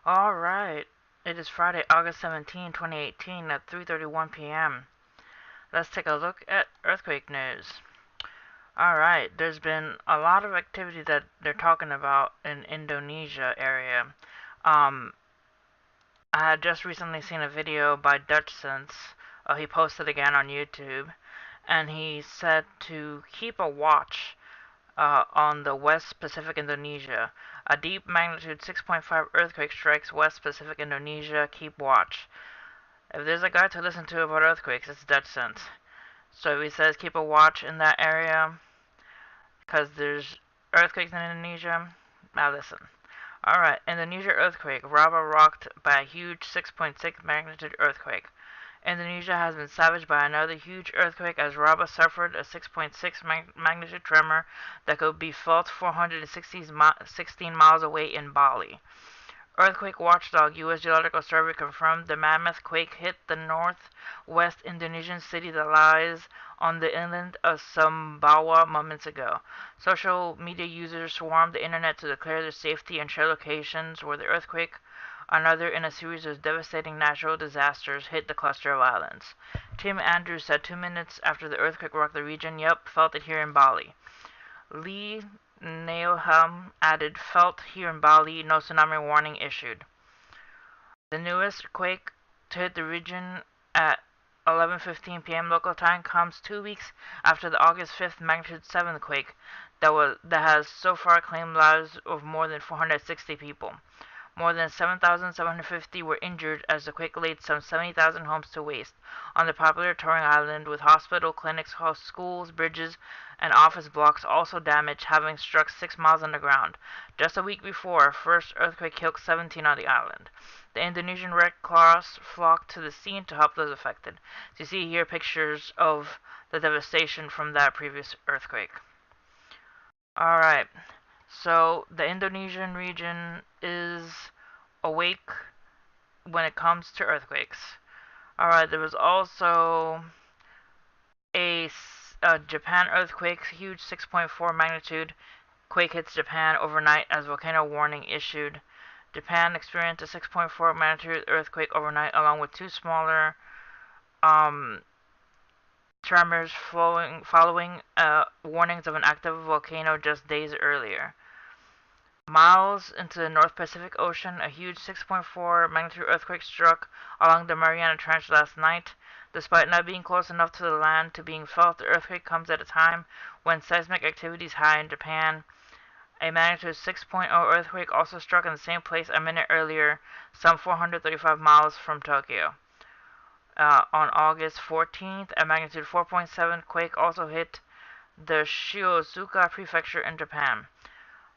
Alright, it is Friday, August 17, 2018 at 3:31 p.m. Let's take a look at earthquake news. Alright, there's been a lot of activity that they're talking about in Indonesia area. Um, I had just recently seen a video by Dutchsinse. He posted again on YouTube, and he said to keep a watch on the West Pacific Indonesia. A deep magnitude 6.5 earthquake strikes West Pacific Indonesia. Keep watch. If there's a guy to listen to about earthquakes, it's Dutchsinse. So he says keep a watch in that area because there's earthquakes in Indonesia. Now listen. Alright, Indonesia earthquake. Rabah rocked by a huge 6.6 magnitude earthquake. Indonesia has been savaged by another huge earthquake as Rabah suffered a 6.6 magnitude tremor that could be felt 416 miles away in Bali. Earthquake watchdog U.S. Geological Survey confirmed the mammoth quake hit the northwest Indonesian city that lies on the inland of Sumbawa moments ago. Social media users swarmed the internet to declare their safety and share locations where the earthquake, another in a series of devastating natural disasters, hit the cluster of islands. Tim Andrews said 2 minutes after the earthquake rocked the region, "Yep, felt it here in Bali." Lee Nailham added, "Felt here in Bali, no tsunami warning issued." The newest quake to hit the region at 11:15 p.m. local time comes 2 weeks after the August 5th magnitude 7 quake that has so far claimed lives of more than 460 people. More than 7,750 were injured as the quake laid some 70,000 homes to waste on the popular touring island, with hospital, clinics, schools, bridges, and office blocks also damaged, having struck 6 miles underground. Just a week before, first earthquake killed 17 on the island. The Indonesian Red Cross flocked to the scene to help those affected. So you see here pictures of the devastation from that previous earthquake. Alright, so the Indonesian region is awake when it comes to earthquakes. Alright, there was also a Japan earthquake, huge 6.4 magnitude quake hits Japan overnight as volcano warning issued. Japan experienced a 6.4 magnitude earthquake overnight, along with two smaller tremors following warnings of an active volcano just days earlier. Miles into the North Pacific Ocean, a huge 6.4 magnitude earthquake struck along the Mariana Trench last night. Despite not being close enough to the land to being felt, the earthquake comes at a time when seismic activity is high in Japan. A magnitude 6.0 earthquake also struck in the same place a minute earlier, some 435 miles from Tokyo. On August 14th, a magnitude 4.7 quake also hit the Shizuoka prefecture in Japan.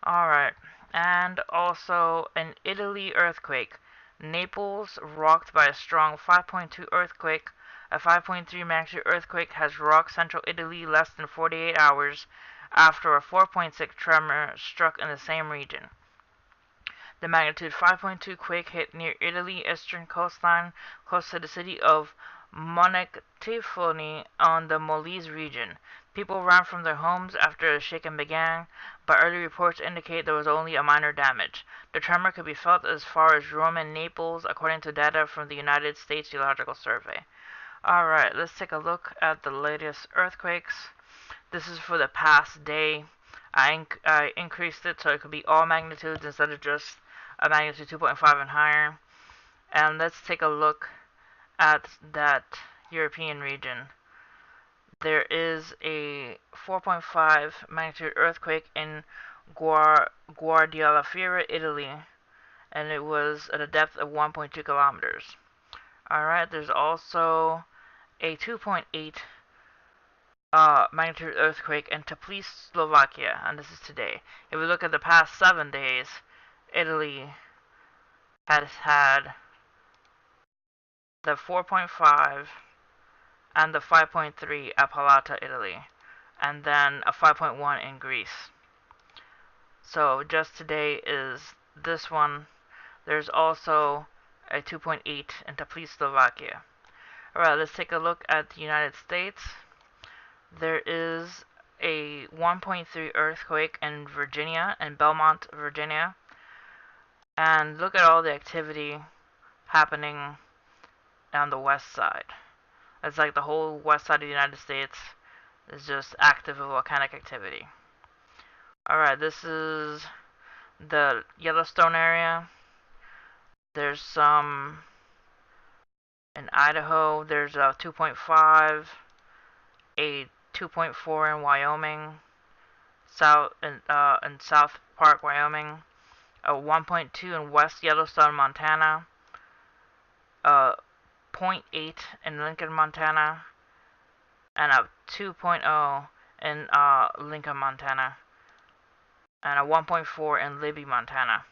Alright, and also an Italy earthquake. Naples rocked by a strong 5.2 earthquake. A 5.3 magnitude earthquake has rocked central Italy less than 48 hours after a 4.6 tremor struck in the same region. The magnitude 5.2 quake hit near Italy's eastern coastline, close to the city of Montecitorio on the Molise region. People ran from their homes after the shaking began, but early reports indicate there was only a minor damage. The tremor could be felt as far as Rome and Naples, according to data from the United States Geological Survey. Alright, let's take a look at the latest earthquakes. This is for the past day. I increased it so it could be all magnitudes instead of just a magnitude 2.5 and higher. And let's take a look at that European region. There is a 4.5 magnitude earthquake in Guardialafira, Italy, and it was at a depth of 1.2 kilometers. Alright, there's also a 2.8 magnitude earthquake in Teplice, Slovakia, and this is today. If we look at the past 7 days, Italy has had the 4.5 and the 5.3 at Palata, Italy, and then a 5.1 in Greece. So just today is this one. There's also a 2.8 in Teplice, Slovakia. Alright, let's take a look at the United States. There is a 1.3 earthquake in Virginia, in Belmont, Virginia. And look at all the activity happening on the west side. It's like the whole west side of the United States is just active volcanic activity. Alright, this is the Yellowstone area. There's some in Idaho. There's a 2.5, a 2.4 in Wyoming, in South Park, Wyoming, a 1.2 in West Yellowstone, Montana, a zero point 0.8 in Lincoln, Montana, and a 2.0 in Lincoln, Montana, and a 1.4 in Libby, Montana.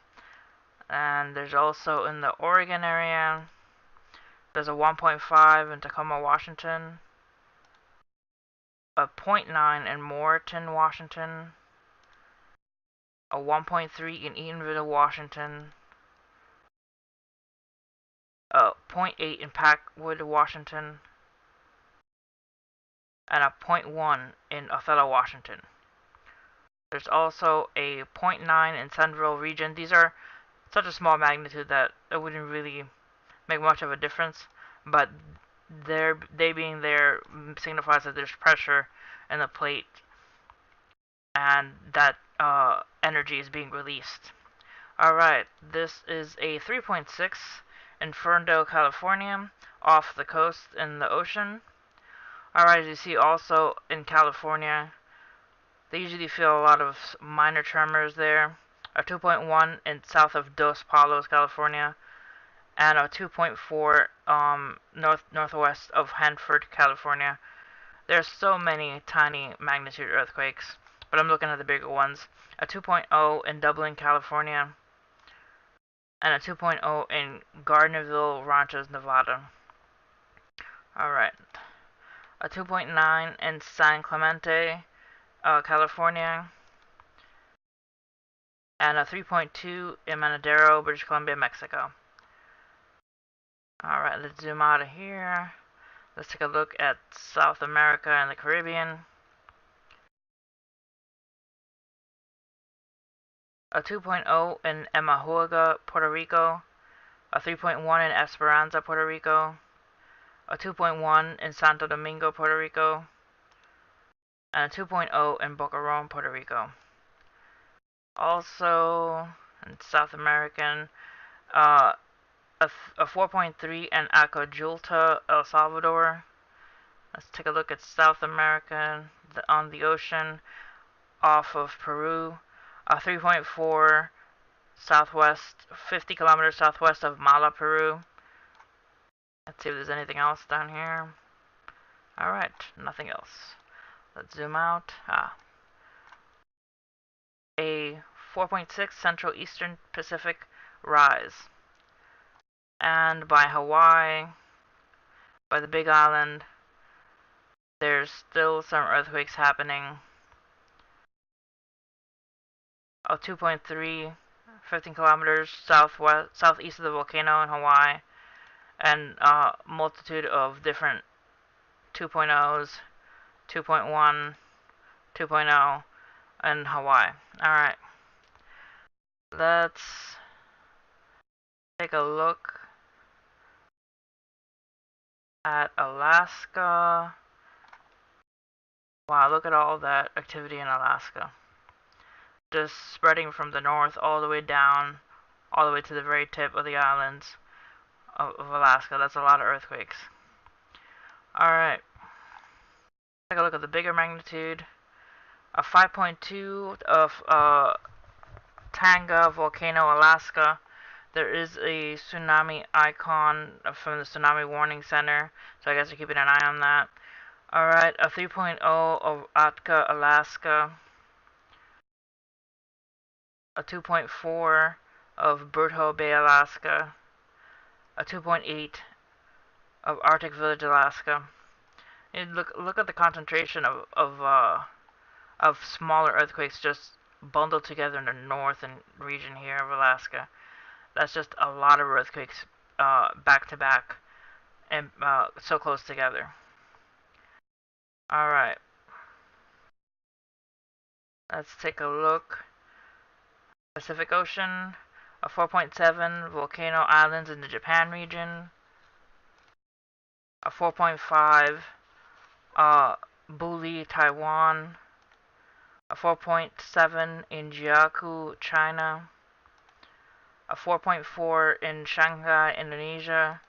And there's also in the Oregon area, there's a 1.5 in Tacoma, Washington, a 0.9 in Moreton, Washington, a 1.3 in Eatonville, Washington, a 0.8 in Packwood, Washington, and a 0.1 in Othello, Washington. There's also a 0.9 in Central region. These are such a small magnitude that it wouldn't really make much of a difference, but they being there signifies that there's pressure in the plate and that energy is being released. Alright, this is a 3.6 in Ferndale, California, off the coast in the ocean. Alright, as you see also in California, they usually feel a lot of minor tremors there. A 2.1 in south of Dos Palos, California, and a 2.4 northwest of Hanford, California. There's so many tiny magnitude earthquakes, but I'm looking at the bigger ones. A 2.0 in Dublin, California, and a 2.0 in Gardnerville Ranches, Nevada. Alright. A 2.9 in San Clemente, California, and a 3.2 in Manadero, British Columbia, Mexico. Alright, let's zoom out of here. Let's take a look at South America and the Caribbean. A 2.0 in Emahuaga, Puerto Rico, a 3.1 in Esperanza, Puerto Rico, a 2.1 in Santo Domingo, Puerto Rico, and a 2.0 in Boquerón, Puerto Rico. Also, in South American, a 4.3 in Acajulta, El Salvador. Let's take a look at South America on the ocean off of Peru. A 3.4 southwest, 50 kilometers southwest of Mala, Peru. Let's see if there's anything else down here. Alright, nothing else. Let's zoom out. A 4.6 Central Eastern Pacific rise. And by Hawaii, by the Big Island, there's still some earthquakes happening. A 2.3, 15 kilometers southeast of the volcano in Hawaii, and a multitude of different 2.0s, 2.1, 2.0 in Hawaii. Alright, let's take a look at Alaska. Wow, look at all that activity in Alaska. Just spreading from the north all the way down, all the way to the very tip of the islands of Alaska. That's a lot of earthquakes. Alright. Take a look at the bigger magnitude. A 5.2 of Tanga Volcano, Alaska. There is a tsunami icon from the Tsunami Warning Center, so I guess you're keeping an eye on that. Alright, a 3.0 of Atka, Alaska. A 2.4 of Berthoud Bay, Alaska. A 2.8 of Arctic Village, Alaska. And look at the concentration of smaller earthquakes just bundled together in the northern region here of Alaska. That's just a lot of earthquakes back to back and so close together. Alright. Let's take a look. Pacific Ocean, A 4.7 volcano islands in the Japan region. A 4.5 Buli, Taiwan. A 4.7 in Jiaku, China. A 4.4 in Shanghai, Indonesia.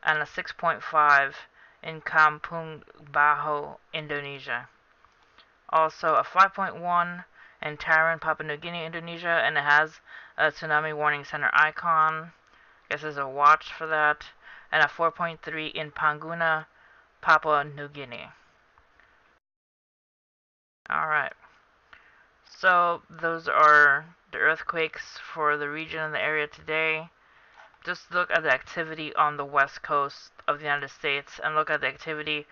And a 6.5 in Kampung Bajo, Indonesia. Also a 5.1 in Taran, Papua New Guinea, Indonesia, and it has a tsunami warning center icon. Guess there's a watch for that. And a 4.3 in Panguna, Papua New Guinea. Alright. So those are the earthquakes for the region and the area today. Just look at the activity on the west coast of the United States and look at the activity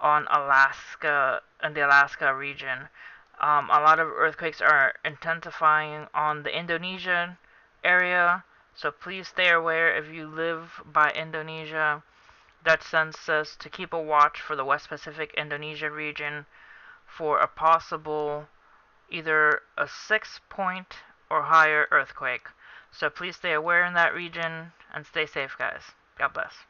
on Alaska and the Alaska region. A lot of earthquakes are intensifying on the Indonesian area, so please stay aware if you live by Indonesia. Dutchsinse says to keep a watch for the West Pacific Indonesia region for a possible either a 6-point or higher earthquake. So please stay aware in that region and stay safe, guys. God bless.